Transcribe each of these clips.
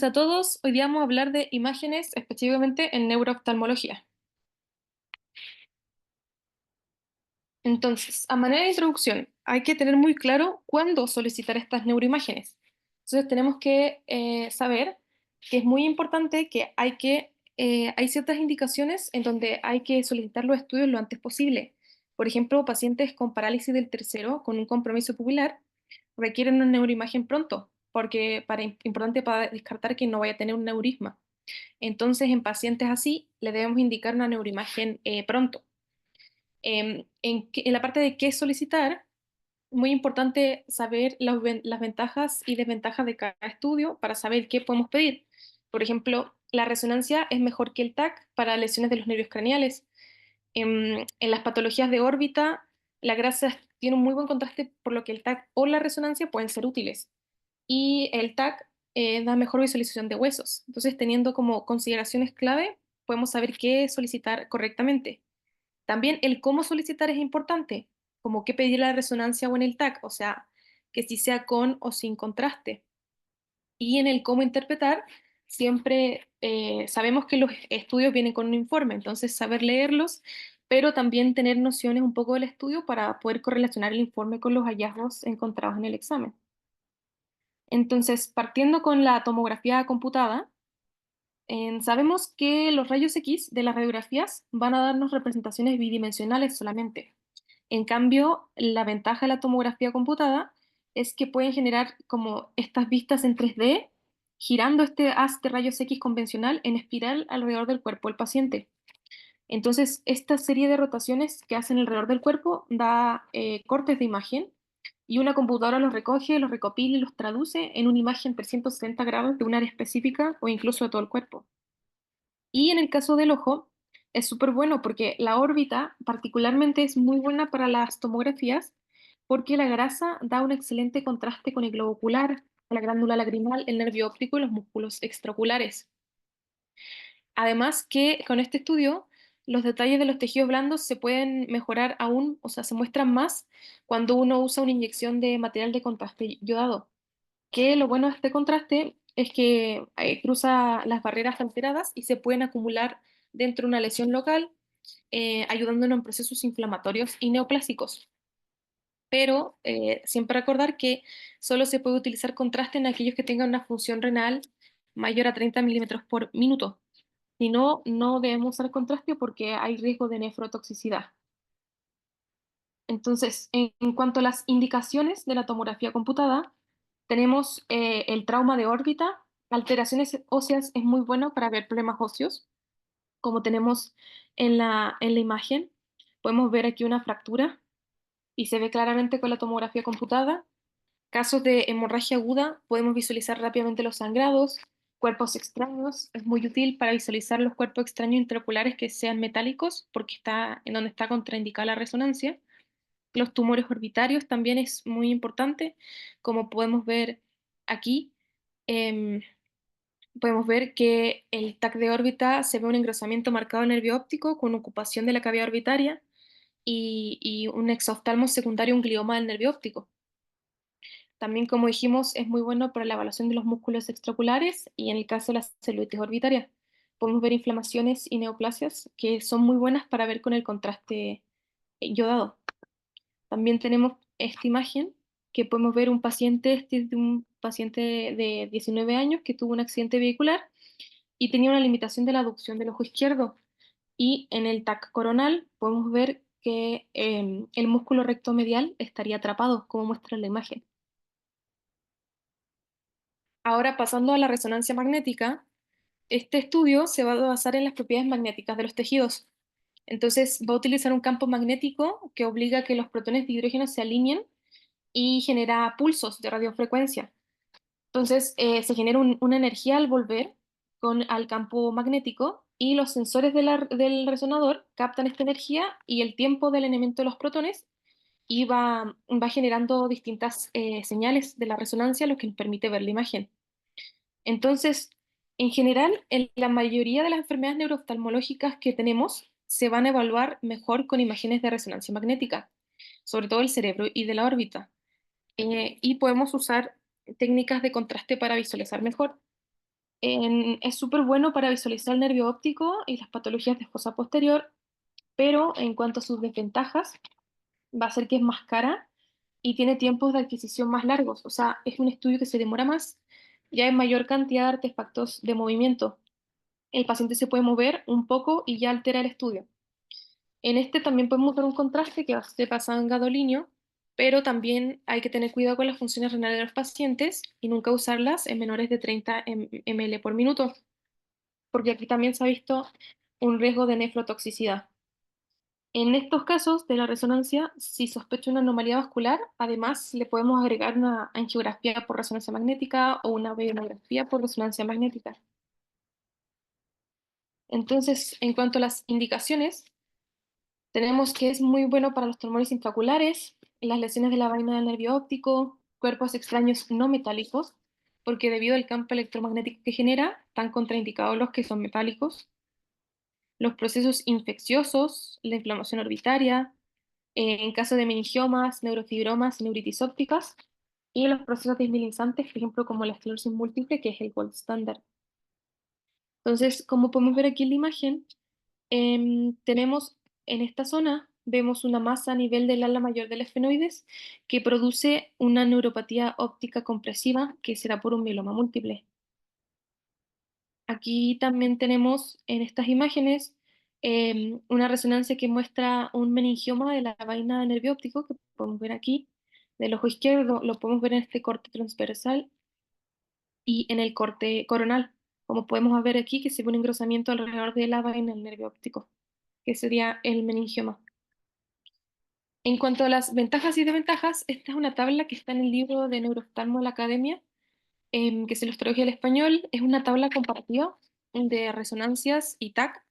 A todos, hoy día vamos a hablar de imágenes, específicamente en neurooftalmología. Entonces, a manera de introducción, hay que tener muy claro cuándo solicitar estas neuroimágenes. Entonces, tenemos que saber que es muy importante que hay ciertas indicaciones en donde hay que solicitar los estudios lo antes posible. Por ejemplo, pacientes con parálisis del tercero, con un compromiso pupilar, requieren una neuroimagen pronto, porque importante para descartar que no vaya a tener un neurisma. Entonces, en pacientes así, le debemos indicar una neuroimagen pronto. En la parte de qué solicitar, muy importante saber las ventajas y desventajas de cada estudio para saber qué podemos pedir. Por ejemplo, la resonancia es mejor que el TAC para lesiones de los nervios craneales. En las patologías de órbita, la grasa tiene un muy buen contraste, por lo que el TAC o la resonancia pueden ser útiles. Y el TAC da mejor visualización de huesos. Entonces, teniendo como consideraciones clave, podemos saber qué solicitar correctamente. También el cómo solicitar es importante, como qué pedir la resonancia o en el TAC, o sea, que si sea con o sin contraste. Y en el cómo interpretar, siempre sabemos que los estudios vienen con un informe, entonces saber leerlos, pero también tener nociones un poco del estudio para poder correlacionar el informe con los hallazgos encontrados en el examen. Entonces, partiendo con la tomografía computada, sabemos que los rayos X de las radiografías van a darnos representaciones bidimensionales solamente. En cambio, la ventaja de la tomografía computada es que pueden generar como estas vistas en 3D, girando este haz de rayos X convencional en espiral alrededor del cuerpo del paciente. Entonces, esta serie de rotaciones que hacen alrededor del cuerpo da cortes de imagen y una computadora los recoge, los recopila y los traduce en una imagen 360 grados de un área específica o incluso de todo el cuerpo. Y en el caso del ojo, es súper bueno porque la órbita particularmente es muy buena para las tomografías porque la grasa da un excelente contraste con el globo ocular, la glándula lagrimal, el nervio óptico y los músculos extraoculares. Además que con este estudio, los detalles de los tejidos blandos se pueden mejorar aún, o sea, se muestran más cuando uno usa una inyección de material de contraste yodado. Que lo bueno de este contraste es que cruza las barreras alteradas y se pueden acumular dentro de una lesión local, ayudándonos en procesos inflamatorios y neoplásicos. Pero siempre recordar que solo se puede utilizar contraste en aquellos que tengan una función renal mayor a 30 milímetros por minuto. Si no, no debemos usar contraste porque hay riesgo de nefrotoxicidad. Entonces, en cuanto a las indicaciones de la tomografía computada, tenemos el trauma de órbita, alteraciones óseas es muy bueno para ver problemas óseos, como tenemos en la imagen. Podemos ver aquí una fractura y se ve claramente con la tomografía computada. Casos de hemorragia aguda, podemos visualizar rápidamente los sangrados, cuerpos extraños. Es muy útil para visualizar los cuerpos extraños intraoculares que sean metálicos, porque está en donde está contraindicada la resonancia. Los tumores orbitarios también es muy importante, como podemos ver aquí. em, Podemos ver que el TAC de órbita se ve un engrosamiento marcado del nervio óptico con ocupación de la cavidad orbitaria y un exoftalmo secundario, un glioma del nervio óptico. También, como dijimos, es muy bueno para la evaluación de los músculos extraoculares y en el caso de las celulitis orbitarias. Podemos ver inflamaciones y neoplasias que son muy buenas para ver con el contraste yodado. También tenemos esta imagen que podemos ver este es de un paciente de 19 años que tuvo un accidente vehicular y tenía una limitación de la aducción del ojo izquierdo. Y en el TAC coronal podemos ver que el músculo recto medial estaría atrapado, como muestra la imagen. Ahora, pasando a la resonancia magnética, este estudio se va a basar en las propiedades magnéticas de los tejidos. Entonces, va a utilizar un campo magnético que obliga a que los protones de hidrógeno se alineen y genera pulsos de radiofrecuencia. Entonces, se genera una energía al volver al campo magnético y los sensores del resonador captan esta energía y el tiempo del elemento de los protones y va generando distintas señales de la resonancia, lo que nos permite ver la imagen. Entonces, en general, en la mayoría de las enfermedades neurooftalmológicas que tenemos, se van a evaluar mejor con imágenes de resonancia magnética, sobre todo el cerebro y de la órbita. Y podemos usar técnicas de contraste para visualizar mejor. Es súper bueno para visualizar el nervio óptico y las patologías de fosa posterior, pero en cuanto a sus desventajas, va a ser que es más cara y tiene tiempos de adquisición más largos. O sea, es un estudio que se demora más, ya hay mayor cantidad de artefactos de movimiento. El paciente se puede mover un poco y ya altera el estudio. En este también podemos usar un contraste que se basa en gadolinio, pero también hay que tener cuidado con las funciones renales de los pacientes y nunca usarlas en menores de 30 ml por minuto, porque aquí también se ha visto un riesgo de nefrotoxicidad. En estos casos de la resonancia, si sospecha una anomalía vascular, además le podemos agregar una angiografía por resonancia magnética o una bionografía por resonancia magnética. Entonces, en cuanto a las indicaciones, tenemos que es muy bueno para los tumores intraoculares, las lesiones de la vaina del nervio óptico, cuerpos extraños no metálicos, porque debido al campo electromagnético que genera, están contraindicados los que son metálicos, los procesos infecciosos, la inflamación orbitaria, en caso de meningiomas, neurofibromas y neuritis ópticas, y los procesos desmielinizantes, por ejemplo, como la esclerosis múltiple, que es el gold standard. Entonces, como podemos ver aquí en la imagen, tenemos en esta zona, vemos una masa a nivel del ala mayor del esfenoides que produce una neuropatía óptica compresiva que será por un mieloma múltiple. Aquí también tenemos en estas imágenes una resonancia que muestra un meningioma de la vaina del nervio óptico, que podemos ver aquí, del ojo izquierdo, lo podemos ver en este corte transversal y en el corte coronal, como podemos ver aquí que se ve un engrosamiento alrededor de la vaina del nervio óptico, que sería el meningioma. En cuanto a las ventajas y desventajas, esta es una tabla que está en el libro de Neurooftalmo de la Academia, que se los traduje al español. Es una tabla comparativa de resonancias y TAC.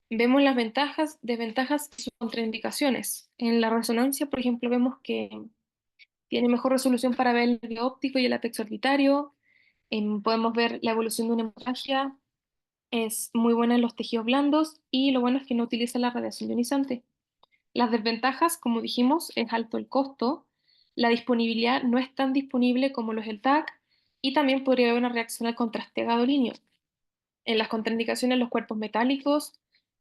Vemos las ventajas, desventajas y sus contraindicaciones. En la resonancia, por ejemplo, vemos que tiene mejor resolución para ver el nervio óptico y el apex orbitario. Podemos ver la evolución de una hemorragia. Es muy buena en los tejidos blandos y lo bueno es que no utiliza la radiación ionizante. Las desventajas, como dijimos, es alto el costo, la disponibilidad no es tan disponible como lo es el TAC y también podría haber una reacción al contraste gadolinio. En las contraindicaciones, los cuerpos metálicos,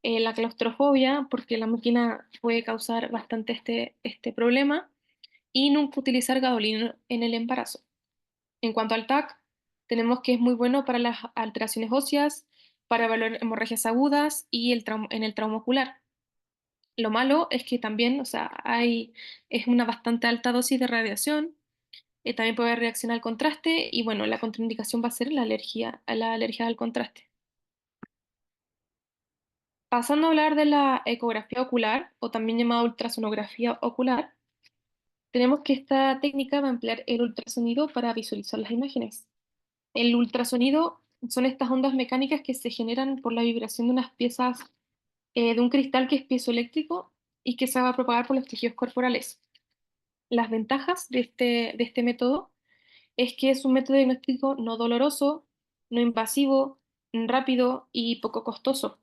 la claustrofobia, porque la máquina puede causar bastante este problema, y nunca utilizar gadolinio en el embarazo. En cuanto al TAC, tenemos que es muy bueno para las alteraciones óseas, para evaluar hemorragias agudas y en el trauma ocular. Lo malo es que también, o sea, es una bastante alta dosis de radiación, también puede haber reacción al contraste y bueno, la contraindicación va a ser la alergia al contraste. Pasando a hablar de la ecografía ocular, o también llamada ultrasonografía ocular, tenemos que esta técnica va a emplear el ultrasonido para visualizar las imágenes. El ultrasonido son estas ondas mecánicas que se generan por la vibración de unas piezas de un cristal que es piezoeléctrico y que se va a propagar por los tejidos corporales. Las ventajas de este método es que es un método diagnóstico no doloroso, no invasivo, rápido y poco costoso.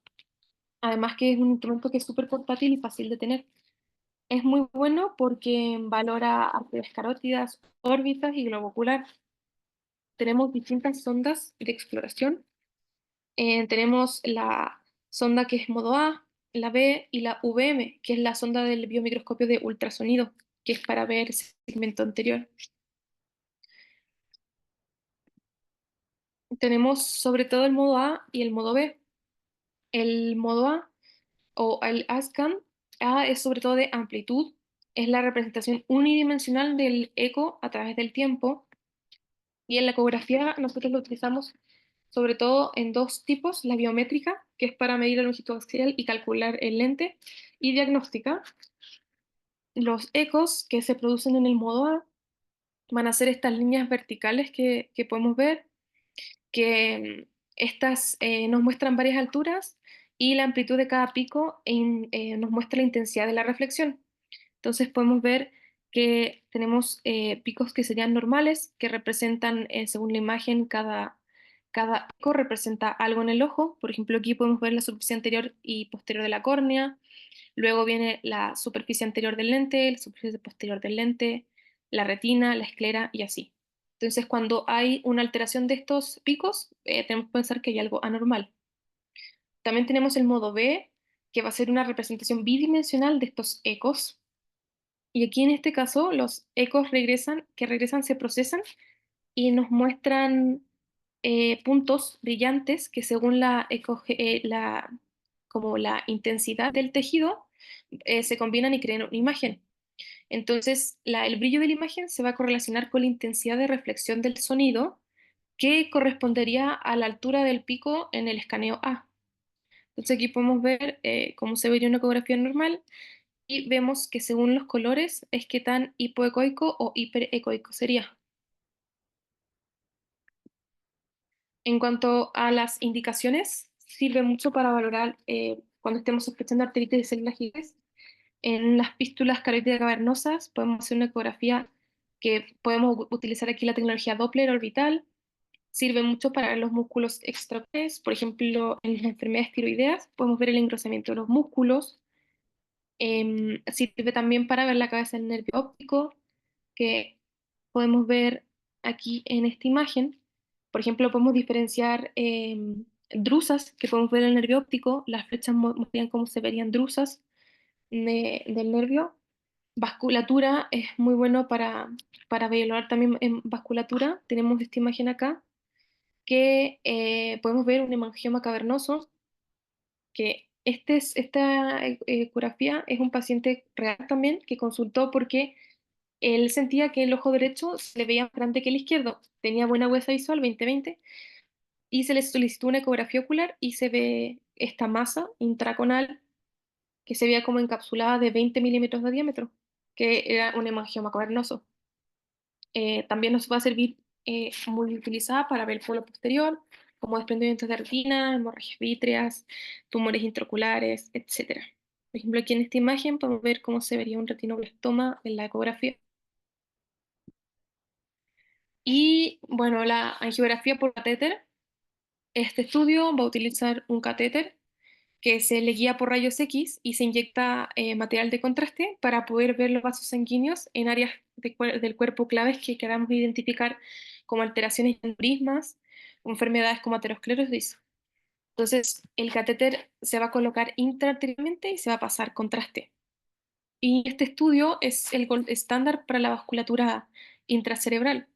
Además que es un instrumento que es súper portátil y fácil de tener. Es muy bueno porque valora arterias carótidas, órbitas y globo ocular. Tenemos distintas sondas de exploración. Tenemos la sonda que es modo A, la B y la VM, que es la sonda del biomicroscopio de ultrasonido, que es para ver segmento anterior. Tenemos sobre todo el modo A y el modo B. El modo A o el ASCAN, A es sobre todo de amplitud, es la representación unidimensional del eco a través del tiempo. Y en la ecografía nosotros lo utilizamos sobre todo en dos tipos, la biométrica, que es para medir la longitud axial y calcular el lente, y diagnóstica. Los ecos que se producen en el modo A van a ser estas líneas verticales que podemos ver, que estas nos muestran varias alturas y la amplitud de cada pico nos muestra la intensidad de la reflexión. Entonces podemos ver que tenemos picos que serían normales, que representan, según la imagen, cada pico representa algo en el ojo. Por ejemplo, aquí podemos ver la superficie anterior y posterior de la córnea. Luego viene la superficie anterior del lente, la superficie posterior del lente, la retina, la esclera y así. Entonces, cuando hay una alteración de estos picos, tenemos que pensar que hay algo anormal. También tenemos el modo B, que va a ser una representación bidimensional de estos ecos. Y aquí en este caso, los ecos que regresan se procesan y nos muestran puntos brillantes que según como la intensidad del tejido se combinan y crean una imagen. Entonces, el brillo de la imagen se va a correlacionar con la intensidad de reflexión del sonido que correspondería a la altura del pico en el escaneo A. Entonces aquí podemos ver cómo se vería una ecografía normal y vemos que según los colores es que tan hipoecoico o hiperecoico sería. En cuanto a las indicaciones, sirve mucho para valorar cuando estemos sospechando arteritis de células gigantes. En las pístulas carotídicas cavernosas podemos hacer una ecografía que podemos utilizar aquí la tecnología Doppler orbital. Sirve mucho para los músculos extraoculares, por ejemplo, en las enfermedades tiroideas podemos ver el engrosamiento de los músculos. Sirve también para ver la cabeza del nervio óptico, que podemos ver aquí en esta imagen. Por ejemplo, podemos diferenciar drusas, que podemos ver en el nervio óptico. Las flechas muestran cómo se verían drusas del nervio. Vasculatura es muy bueno para evaluar también en vasculatura. Tenemos esta imagen acá, que podemos ver un hemangioma cavernoso, que esta ecografía es un paciente real también que consultó porque él sentía que el ojo derecho se le veía más grande que el izquierdo, tenía buena huesa visual 20/20 y se le solicitó una ecografía ocular y se ve esta masa intraconal que se veía como encapsulada de 20 milímetros de diámetro, que era un hemangioma cavernoso. También nos va a servir muy utilizada para ver el polo posterior, como desprendimientos de retina, hemorragias vítreas, tumores intraoculares, etcétera. Por ejemplo, aquí en esta imagen podemos ver cómo se vería un retinoblastoma en la ecografía. Y bueno, la angiografía por catéter. Este estudio va a utilizar un catéter que se le guía por rayos X y se inyecta material de contraste para poder ver los vasos sanguíneos en áreas del cuerpo claves que queramos identificar como alteraciones y aneurismas o enfermedades como aterosclerosis. Entonces, el catéter se va a colocar intraarterialmente y se va a pasar contraste. Y este estudio es el gold estándar para la vasculatura intracerebral.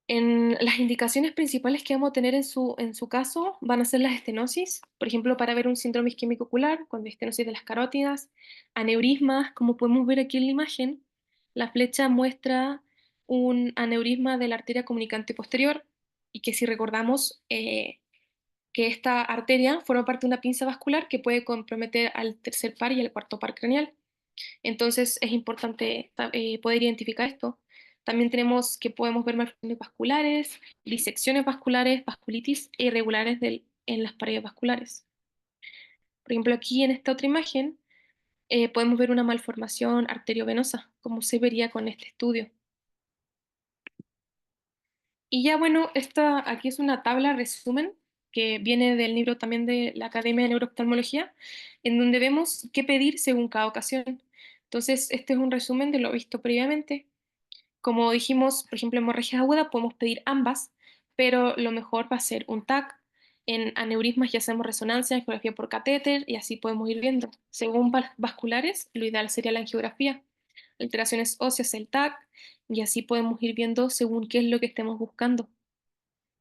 En las indicaciones principales que vamos a tener en su caso van a ser las estenosis, por ejemplo, para ver un síndrome isquémico ocular, cuando hay estenosis de las carótidas, aneurismas, como podemos ver aquí en la imagen, la flecha muestra un aneurisma de la arteria comunicante posterior y que si recordamos que esta arteria forma parte de una pinza vascular que puede comprometer al tercer par y al cuarto par craneal. Entonces es importante poder identificar esto. También tenemos que podemos ver malformaciones vasculares, disecciones vasculares, vasculitis e irregulares en las paredes vasculares. Por ejemplo, aquí en esta otra imagen podemos ver una malformación arteriovenosa, como se vería con este estudio. Y ya bueno, esta aquí es una tabla resumen que viene del libro también de la Academia de Neurooftalmología, en donde vemos qué pedir según cada ocasión. Entonces, este es un resumen de lo visto previamente. Como dijimos, por ejemplo, en hemorragias agudas podemos pedir ambas, pero lo mejor va a ser un TAC. En aneurismas ya hacemos resonancia, angiografía por catéter y así podemos ir viendo. Según vasculares, lo ideal sería la angiografía. Alteraciones óseas, el TAC, y así podemos ir viendo según qué es lo que estemos buscando.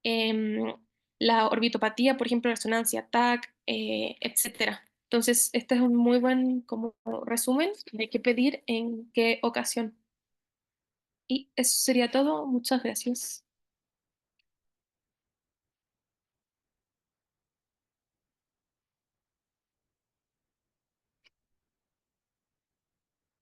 Em, la orbitopatía, por ejemplo, resonancia, TAC, etcétera. Entonces, este es un muy buen como resumen de qué pedir en qué ocasión. Y eso sería todo. Muchas gracias.